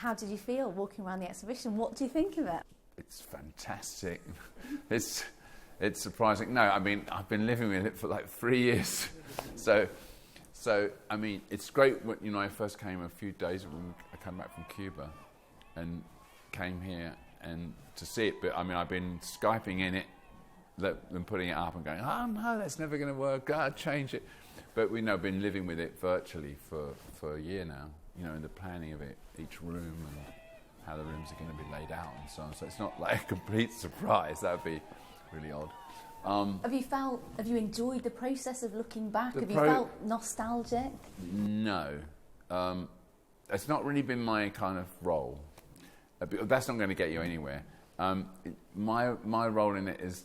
How did you feel walking around the exhibition? What do you think of it? It's fantastic. It's surprising. No, I mean, I've been living with it for like 3 years. So I mean, it's great when, you know, I first came a few days when I came back from Cuba and came here and to see it. But I mean, I've been Skyping in it and putting it up and going, oh no, that's never going to work. I'll change it. But we've now been living with it virtually for a year now, you know, in the planning of it, each room and how the rooms are going to be laid out and so on. So it's not like a complete surprise. That would be really odd. Have you enjoyed the process of looking back? Have you felt nostalgic? No. It's not really been my kind of role. That's not going to get you anywhere. My role in it is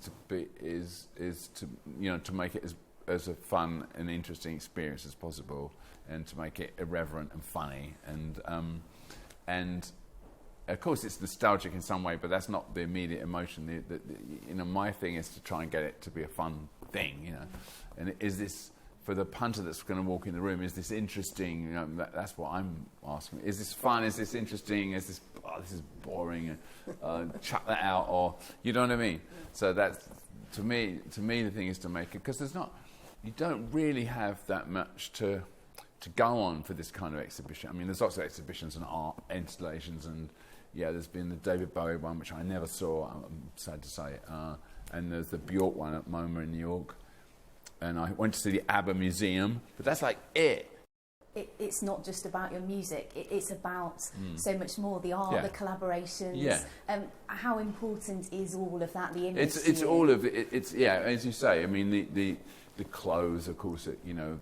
to you know, to make it as a fun and interesting experience as possible, and to make it irreverent and funny, and of course it's nostalgic in some way, but that's not the immediate emotion. You know, my thing is to try and get it to be a fun thing, you know. And is this, for the punter that's going to walk in the room, is this interesting? You know, that's what I'm asking. Is this fun? Is this interesting? Is this, oh, this is boring? Chuck that out, or you know what I mean? So that's, to me the thing is to make it, because you don't really have that much to go on for this kind of exhibition. I mean, there's lots of exhibitions and art installations, and yeah, there's been the David Bowie one, which I never saw, I'm sad to say, and there's the Bjork one at MoMA in New York, and I went to see the ABBA Museum, but that's like it. It's not just about your music, it's about so much more, the art, the collaborations. Yeah. How important is all of that, the image? It's all of it. It's, yeah, as you say, I mean, the clothes, of course, you know,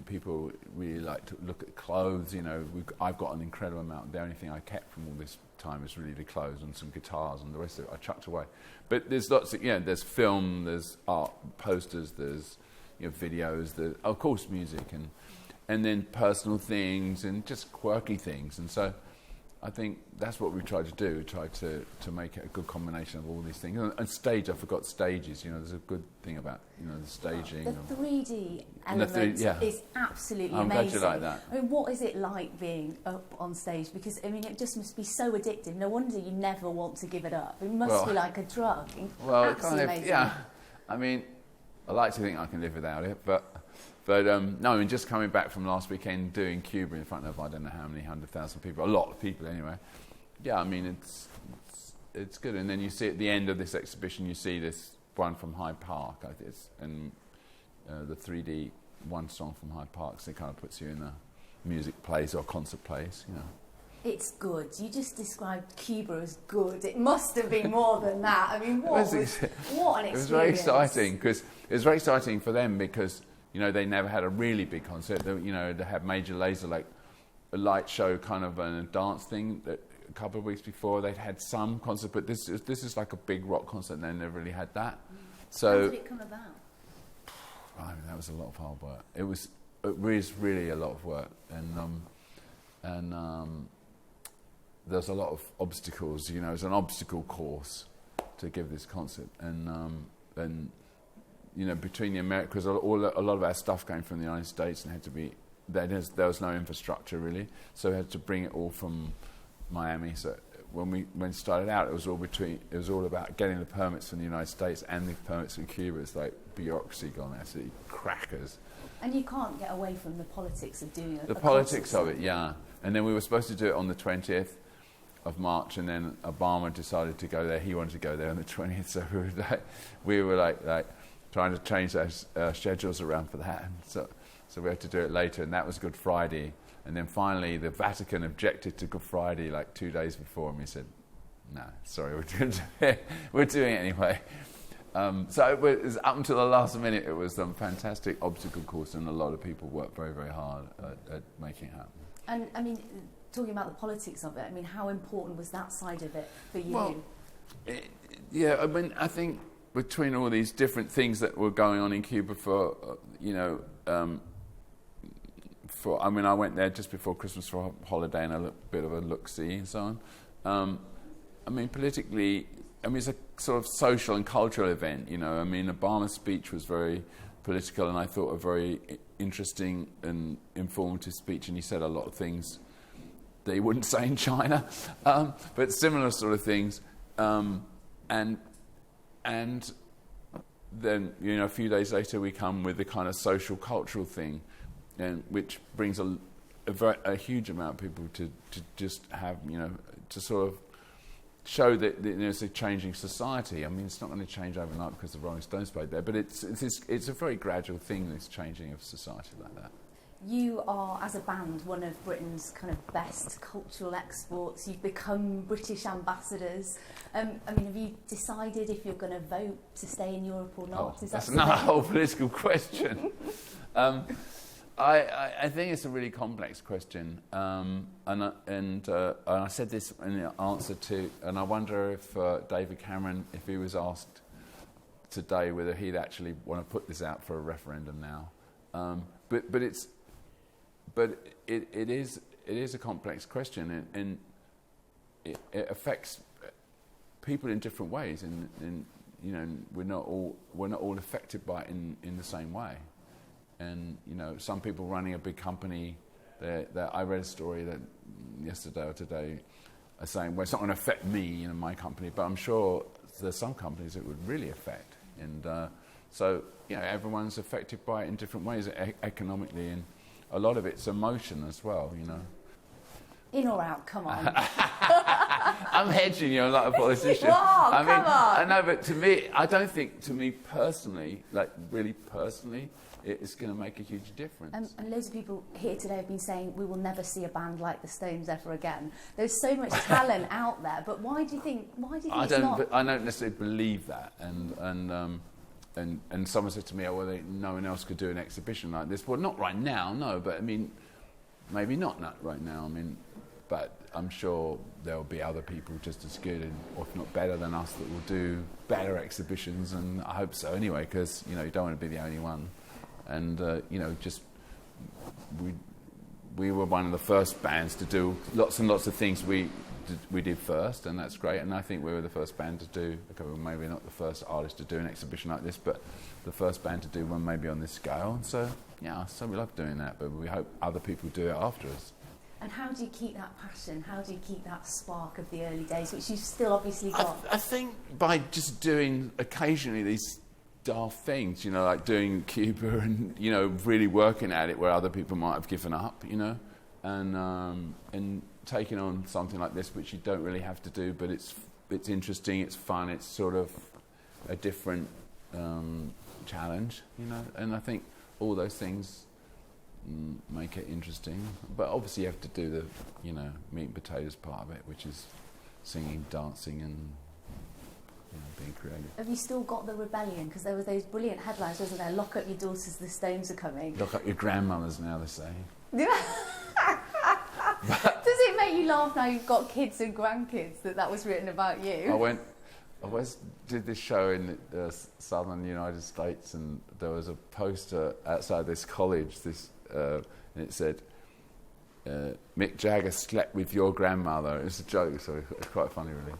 people really like to look at clothes, you know. I've got an incredible amount. The only thing I kept from all this time is really the clothes and some guitars, and the rest of it I chucked away. But there's lots of, there's film, there's art, posters, there's, you know, videos, there's, of course, music, and then personal things and just quirky things. And so I think that's what we tried to do. We tried to make it a good combination of all these things. And stage, I forgot stages. You know, there's a good thing about, you know, the staging. The 3D element is absolutely amazing. I'm glad you like that. I mean, what is it like being up on stage? Because, I mean, it just must be so addictive. No wonder you never want to give it up. It must be like a drug. Well, absolutely kind of, amazing. yeah. I mean, I like to think I can live without it, but no, I mean, just coming back from last weekend doing Cuba in front of I don't know how many 100,000 people, a lot of people anyway. Yeah, I mean, it's good. And then you see at the end of this exhibition, you see this one from Hyde Park, and the 3D one song from Hyde Park, so it kind of puts you in a music place or concert place, you know. It's good. You just described Cuba as good. It must have been more than that. I mean, what an experience. It was very exciting, because it was very exciting for them because, you know, they never had a really big concert. You know, they had Major Lazer, like a light show kind of and a dance thing. That a couple of weeks before they'd had some concert, but this is like a big rock concert, and they never really had that. So how did it come about? I mean, that was a lot of hard work. It was really a lot of work, and there's a lot of obstacles. You know, it's an obstacle course to give this concert, and you know, between the Americas, a lot of our stuff came from the United States, and had to be there was no infrastructure really, so we had to bring it all from Miami. So when it started out, it was all about getting the permits from the United States and the permits from Cuba. It's like bureaucracy gone absolutely crackers. And you can't get away from the politics of doing the politics of it, yeah. And then we were supposed to do it on the 20th of March, and then Obama decided to go there. He wanted to go there on the 20th, so we were like trying to change our schedules around for that. And so we had to do it later, and that was Good Friday. And then finally, the Vatican objected to Good Friday like 2 days before, and we said, "No, sorry, we're doing it anyway." So it was up until the last minute. It was a fantastic obstacle course, and a lot of people worked very, very hard at making it happen. And I mean, talking about the politics of it, I mean, how important was that side of it for you? Well, yeah, I mean, I think between all these different things that were going on in Cuba I mean, I went there just before Christmas for a holiday and a bit of a look-see and so on. I mean, politically, I mean, it's a sort of social and cultural event, you know. I mean, Obama's speech was very political, and I thought a very interesting and informative speech, and he said a lot of things they wouldn't say in China, but similar sort of things, and then a few days later we come with the kind of social cultural thing, and which brings a huge amount of people to just have to sort of show that it's a changing society. I mean, it's not going to change overnight because the Rolling Stones played there, but it's a very gradual thing, this changing of society like that. You are, as a band, one of Britain's kind of best cultural exports. You've become British ambassadors. I mean, have you decided if you're going to vote to stay in Europe or not? That's not a whole political question. I think it's a really complex question, and I said this in the answer to, and I wonder if David Cameron, if he was asked today whether he'd actually want to put this out for a referendum now. But it is a complex question, and it affects people in different ways, and we're not all affected by it in the same way. And some people running a big company, that I read a story that yesterday or today are saying, well, it's not going to affect me, my company, but I'm sure there's some companies it would really affect. And so everyone's affected by it in different ways economically, and a lot of it's emotion as well. In or out? Come on. I'm hedging you like a politician. Whoa, come on. I know, but to me personally, like really personally, it's going to make a huge difference. And loads of people here today have been saying we will never see a band like the Stones ever again. There's so much talent out there, but why do you think I don't necessarily believe that, and someone said to me, no one else could do an exhibition like this. Well, not right now, no, but I mean, maybe not right now. I mean, but I'm sure there'll be other people just as good, or if not better than us, that will do better exhibitions, and I hope so anyway, because you don't want to be the only one. And we were one of the first bands to do lots and lots of things we did first, and that's great. And I think we were the first band to do, maybe not the first artist to do an exhibition like this, but the first band to do one maybe on this scale. And so we love doing that, but we hope other people do it after us. And how do you keep that passion? How do you keep that spark of the early days, which you've still obviously got? I think by just doing occasionally these daft things, like doing Cuba and, really working at it where other people might have given up, and taking on something like this, which you don't really have to do, but it's interesting, it's fun, it's sort of a different challenge, and I think all those things make it interesting. But obviously you have to do the, meat and potatoes part of it, which is singing, dancing, and being creative. Have you still got the rebellion? Because there were those brilliant headlines, wasn't there? Lock up your daughters, the Stones are coming. Lock up your grandmothers now, they say. Does it make you laugh now you've got kids and grandkids that was written about you? I did this show in the southern United States, and there was a poster outside this college, and it said, Mick Jagger slept with your grandmother. It was a joke, so it's quite funny, really.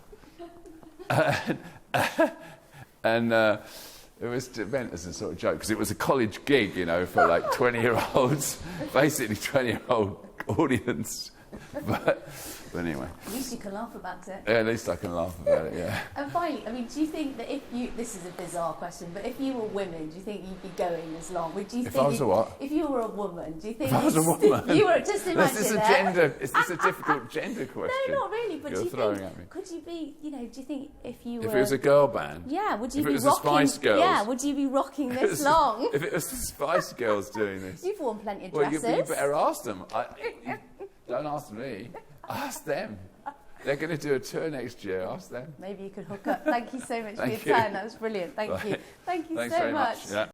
And it was meant as a sort of joke, because it was a college gig, for like 20-year-olds, basically 20-year-old audience. But anyway. At least you can laugh about it. Yeah, at least I can laugh about it, yeah. And finally, do you think that this is a bizarre question, but if you were women, do you think you'd be going as long? If I was a what? If you were a woman, do you think... If I was a woman? You were, just imagine is this a difficult gender question? No, not really, but You're throwing at me. Could you be, do you think if you were... If it was a girl band? Yeah, would you be rocking... If it was the Spice Girls? Yeah, would you be rocking this long? If it was the Spice Girls doing this? You've worn plenty of dresses. Well, you better ask them. Don't ask me. Ask them. They're going to do a tour next year. Ask them. Maybe you could hook up. Thank you so much for your time. That was brilliant. Thank you. Thank you so much. Yeah.